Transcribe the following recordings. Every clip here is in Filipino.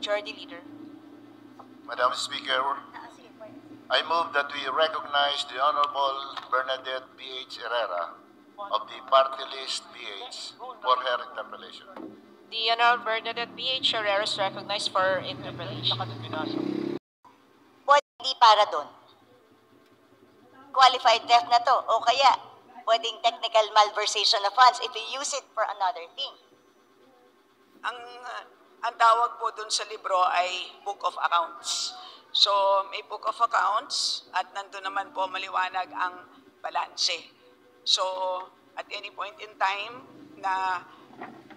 Majority Leader. Madam Speaker, I move that we recognize the Honorable Bernadette B.H. Herrera of the party list B.H. for her interpellation. The Honorable Bernadette B.H. Herrera is recognized for her interpellation. Pwede hindi para doon. Qualified theft na to. O kaya, pwedeng technical malversation of funds if you use it for another thing. Ang tawag po dun sa libro ay Book of Accounts. So, may Book of Accounts at nandun naman po maliwanag ang balanse. So, at any point in time na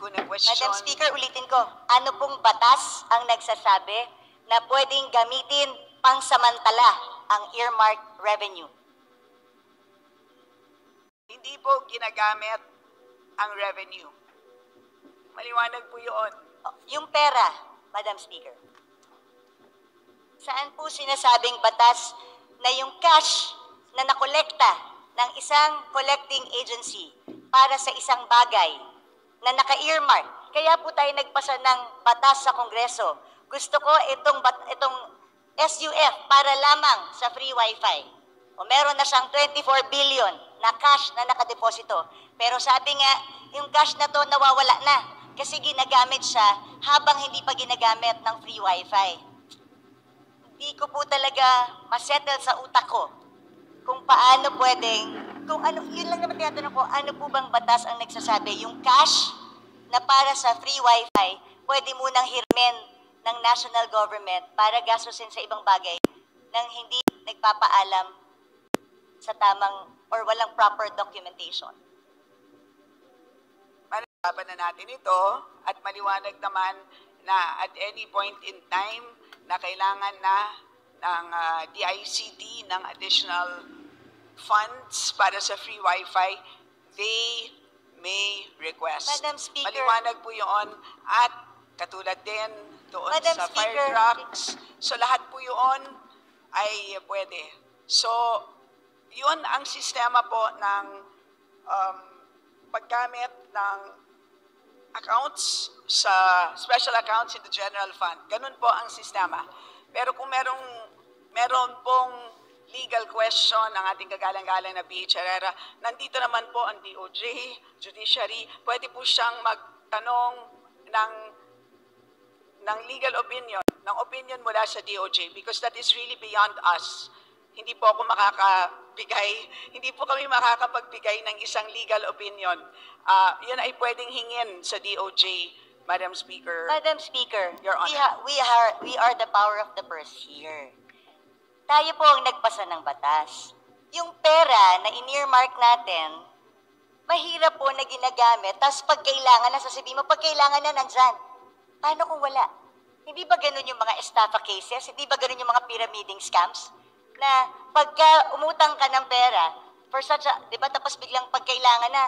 kung na-question... Madam Speaker, ulitin ko, ano pong batas ang nagsasabi na pwedeng gamitin pangsamantala ang earmarked revenue? Hindi po ginagamit ang revenue. Maliwanag po yun. Yung pera, Madam Speaker. Saan po sinasabing batas na yung cash na nakolekta ng isang collecting agency para sa isang bagay na naka-earmark? Kaya po tayo nagpasa ng batas sa Kongreso. Gusto ko itong SUF para lamang sa free wifi. O meron na siyang 24 billion na cash na nakadeposito. Pero sabi nga, yung cash na to nawawala na kasi ginagamit siya habang hindi pa ginagamit ng free wifi. Hindi ko po talaga masettle sa utak ko kung paano pwedeng, kung ano, yun lang naman tinatanong ko, ano po bang batas ang nagsasabi, yung cash na para sa free wifi, pwede munang hirmin ng national government para gastusin sa ibang bagay nang hindi nagpapaalam sa tamang or walang proper documentation. Malaban na natin ito at maliwanag naman na at any point in time na kailangan na ng DICT ng additional funds para sa free wifi, they may request. Madam Speaker, maliwanag po yun at katulad din doon Madam sa Speaker, fire trucks. So lahat po yun ay pwede. So yun ang sistema po ng paggamit ng accounts sa special accounts in the general fund. Ganun po ang sistema. Pero kung meron pong legal question ang ating kagalang-galang na B.H. Herrera, nandito naman po ang DOJ, Judiciary, pwede po siyang magtanong ng legal opinion, ng opinion mula sa DOJ because that is really beyond us. Hindi po ako hindi po kami makakapagbigay ng isang legal opinion. Yun ay pwedeng hingin sa DOJ, Madam Speaker. Madam Speaker, Your Honor. we are the power of the purse here. Tayo po ang nagpasa ng batas. Yung pera na in-earmark natin, mahirap po na ginagamit, tapos pag kailangan na, sasabihin mo, pag kailangan na, nandyan. Paano kung wala? Hindi ba ganun yung mga estafa cases? Hindi ba ganun yung mga pyramiding scams? Na pagka umutang ka ng pera, for such a, di ba, tapos biglang pagkailangan na,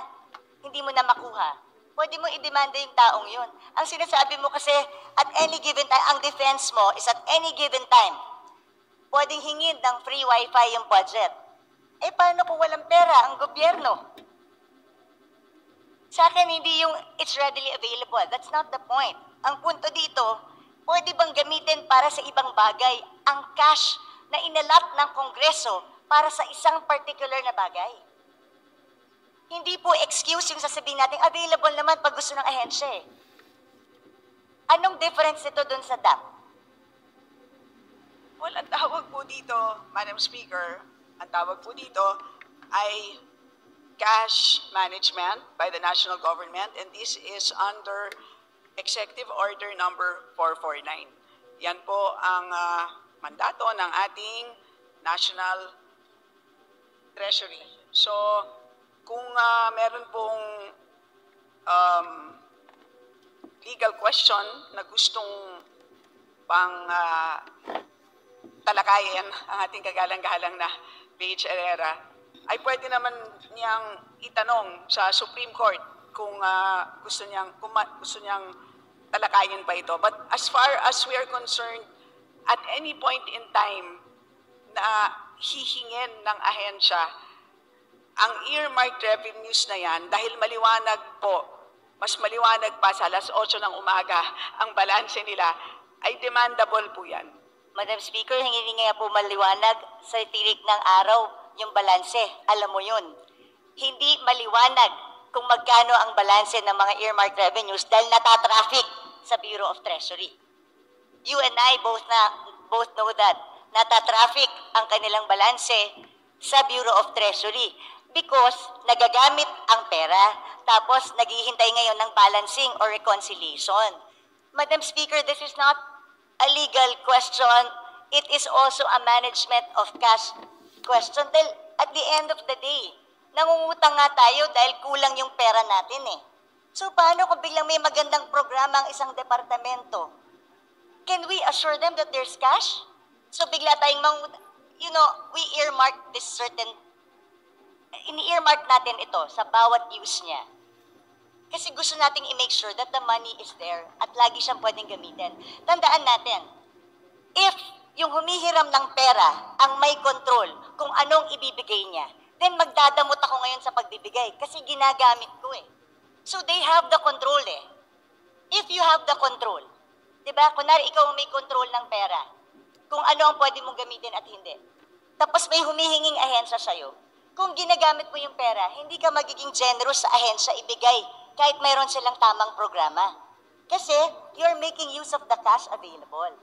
hindi mo na makuha. Pwede mo i-demanda yung taong yun. Ang sinasabi mo kasi, at any given time, ang defense mo is at any given time, pwedeng hingin ng free wifi yung budget. Eh, paano kung walang pera ang gobyerno? Sa akin, hindi yung it's readily available. That's not the point. Ang punto dito, pwede bang gamitin para sa ibang bagay ang cash na inalat ng Kongreso para sa isang particular na bagay? Hindi po excuse yung sasabihin natin, available naman pag gusto ng ahensya eh. Anong difference nito dun sa DAP? Well, ang tawag po dito, Madam Speaker, ang tawag po dito ay cash management by the national government, and this is under Executive Order number 449. Yan po ang mandato ng ating National Treasury. So, kung meron pong legal question na gustong pang talakayin ang ating kagalang-galang na B.H. Herrera, ay pwede naman niyang itanong sa Supreme Court kung gusto niyang talakayin pa ito. But as far as we are concerned, at any point in time na hihingin ng ahensya, ang earmarked revenues na yan, dahil maliwanag po, mas maliwanag pa sa alas 8 ng umaga ang balanse nila, ay demandable po yan. Madam Speaker, hindi nga po maliwanag sa tirik ng araw yung balanse. Alam mo yun. Hindi maliwanag kung magkano ang balanse ng mga earmarked revenues dahil natatraffic sa Bureau of Treasury. You and I both know that. Natatraffic ang kanilang balanse sa Bureau of Treasury because nagagamit ang pera tapos naghihintay ngayon ng balancing or reconciliation. Madam Speaker, this is not a legal question. It is also a management of cash question. Dahil at the end of the day, nangungutang nga tayo dahil kulang yung pera natin eh. So paano kung biglang may magandang programa ang isang departamento? Can we assure them that there's cash? So bigla tayong we earmark this certain, ini-earmark natin ito sa bawat use niya. Kasi gusto nating i-make sure that the money is there at lagi siyang pwedeng gamitin. Tandaan natin, if yung humihiram ng pera ang may control kung anong ibibigay niya, then magdadamot ako ngayon sa pagbibigay kasi ginagamit ko eh. So they have the control eh. If you have the control, di ba? Kunwari ikaw may control ng pera, kung ano ang pwede mong gamitin at hindi. Tapos may humihinging ahensya sa'yo. Kung ginagamit mo yung pera, hindi ka magiging generous sa ahensya ibigay kahit mayroon silang tamang programa. Kasi you're making use of the cash available.